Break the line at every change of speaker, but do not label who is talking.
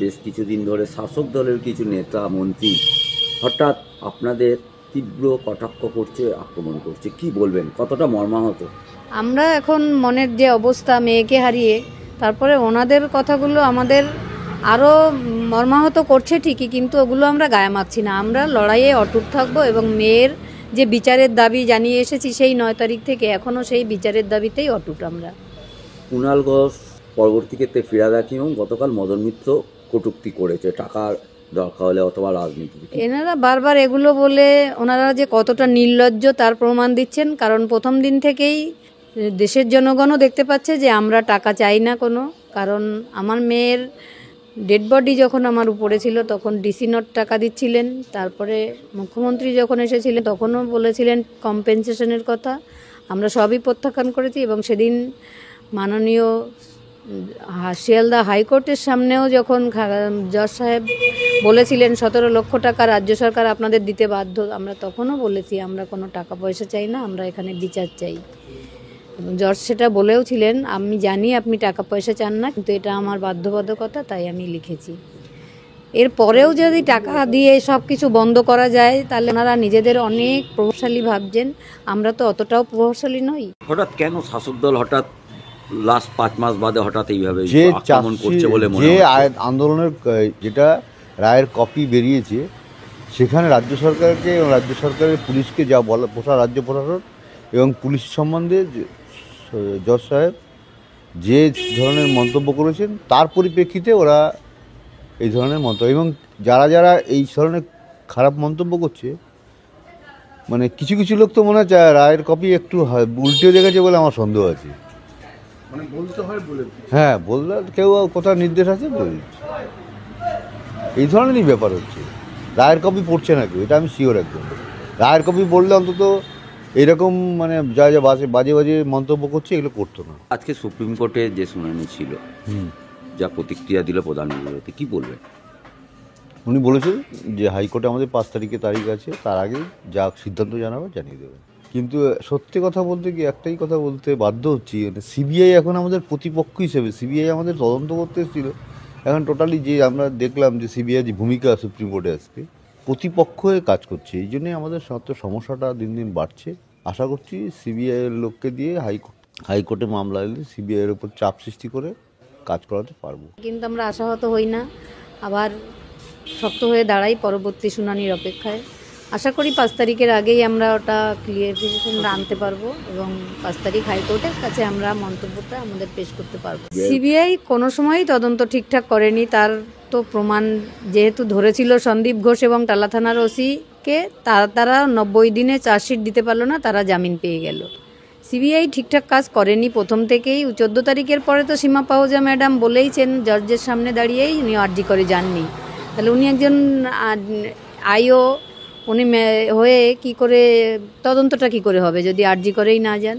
বেশ কিছুদিন ধরে শাসক দলের কিছু নেতা মন্ত্রী হঠাৎ আপনাদের তীব্র কটাক্ষ করছে, আক্রমণ করছে, কি বলবেন, কতটা মর্মাহত?
আমরা এখন মনের যে অবস্থা মেয়েকে হারিয়ে, তারপরে ওনাদের কথাগুলো আমাদের আরও মর্মাহত করছে ঠিকই, কিন্তু ওগুলো আমরা গায়ে মাখছি না। আমরা লড়াইয়ে অটুট থাকবো এবং মেয়ের যে বিচারের দাবি জানিয়ে এসেছি সেই 9 তারিখ থেকে এখনও সেই বিচারের দাবিতেই অটুট আমরা।
কুণাল ঘোষ পরবর্তী ক্ষেত্রে ফিরাদ হাকিম গতকাল মদন মিত্র কটূক্তি করেছে, টাকার দরকার হলে অথবা রাজনীতি।
এনারা বারবার এগুলো বলে ওনারা যে কতটা নির্লজ্জ তার প্রমাণ দিচ্ছেন, কারণ প্রথম দিন থেকেই দেশের জনগণও দেখতে পাচ্ছে যে আমরা টাকা চাই না কোনো। কারণ আমার মেয়ের ডেড বডি যখন আমার উপরে ছিল তখন ডিসি নট টাকা দিচ্ছিলেন, তারপরে মুখ্যমন্ত্রী যখন এসেছিলেন তখনও বলেছিলেন কম্পেনসেশনের কথা। আমরা সবই প্রত্যাখ্যান করেছি এবং সেদিন মাননীয় শিয়ালদা হাইকোর্টের সামনেও যখন জজ সাহেব বলেছিলেন 17 লক্ষ টাকা রাজ্য সরকার আপনাদের দিতে বাধ্য, আমরা তখনও বলেছি আমরা কোনো টাকা পয়সা চাই না, আমরা এখানে বিচার চাই। এবং জজ সেটা বলেও ছিলেন, আমি জানি আপনি টাকা পয়সা চান না, কিন্তু এটা আমার বাধ্যবাধকতা, তাই আমি লিখেছি। এরপরেও যদি টাকা দিয়ে সব কিছু বন্ধ করা যায় তাহলে ওনারা নিজেদের অনেক প্রভাবশালী ভাবছেন, আমরা তো অতটাও প্রভাবশালী নই।
হঠাৎ কেন শাসক দল হঠাৎ লাস্ট 5 মাস বাদে হঠাৎ এইভাবে আক্রমণ করছে বলে মনে
যে
হচ্ছে?
আন্দোলনের যেটা রায়ের কপি বেরিয়েছে সেখানে রাজ্য সরকারকে এবং রাজ্য সরকারের পুলিশকে যা বলা রাজ্য প্রশাসন এবং পুলিশ সম্বন্ধে জজ সাহেব যে ধরনের মন্তব্য করেছেন তার পরিপ্রেক্ষিতে ওরা এই ধরনের মন্তব্য, এবং যারা যারা এই ধরনের খারাপ মন্তব্য করছে, মানে কিছু কিছু লোক তো মনে হচ্ছে রায়ের কপি একটু উল্টেও দেখেছে বলে আমার সন্দেহ আছে।
মানে বলতে হয় বলে,
হ্যাঁ, বললে কেউ কোথাও নির্দেশ আছে বলে এই ধরনেরই ব্যাপার হচ্ছে। রায়ের কপি পড়ছে না কেউ, এটা আমি শিওর একদম। রায়ের কপি বললে অন্তত এরকম মানে যা যা বাজে বাজে মন্তব্য করছে এগুলো করতো না।
আজকে সুপ্রিম কোর্টে যে শুনানি ছিল, যা প্রতিক্রিয়া দিল প্রধান বিচারপতি, কি বলবেন?
উনি বলেছেন যে হাইকোর্টে আমাদের 5 তারিখে তারিখ আছে, তার আগে যা সিদ্ধান্ত জানাবে জানিয়ে দেবেন। কিন্তু সত্যি কথা বলতে কি একটাই কথা বলতে বাধ্য হচ্ছি, সিবিআই এখন আমাদের প্রতিপক্ষ হিসেবে, সিবিআই আমাদের তদন্ত করতে এসেছিল, এখন টোটালি যে আমরা দেখলাম যে সিবিআই যে ভূমিকা সুপ্রিম কোর্টে আজকে প্রতিপক্ষ হয়ে কাজ করছে, এই জন্যই আমাদের সমস্যাটা দিন দিন বাড়ছে। আশা করছি সিবিআইয়ের লোককে দিয়ে হাইকোর্টে মামলা এলে সিবিআইয়ের উপর চাপ সৃষ্টি করে কাজ করাতে পারবো।
কিন্তু আমরা আশাহত হই না, আবার শক্ত হয়ে দাঁড়াই পরবর্তী শুনানির অপেক্ষায়। আশা করি 5 তারিখের আগেই আমরা ওটা ক্লিয়ারিফিকেশন আনতে পারবো এবং 5 তারিখ হাইকোর্টের কাছে আমরা মন্তব্যটা আমাদের পেশ করতে পারবো। সিবিআই কোনো সময়ই তদন্ত ঠিকঠাক করেনি, তার তো প্রমাণ যেহেতু ধরেছিল সন্দীপ ঘোষ এবং টালা থানার ওসিকে, তারা 90 দিনে চার্জশিট দিতে পারলো না, তারা জামিন পেয়ে গেল। সিবিআই ঠিকঠাক কাজ করেনি প্রথম থেকেই। 14 তারিখের পরে তো সীমা পাহুজা ম্যাডাম বলেইছেন জজের সামনে দাঁড়িয়েই উনি আর্জি করে যাননি, তাহলে উনি একজন আইও, উনি হয়ে কি করে তদন্তটা কি করে হবে যদি আর্জি করেই না যান?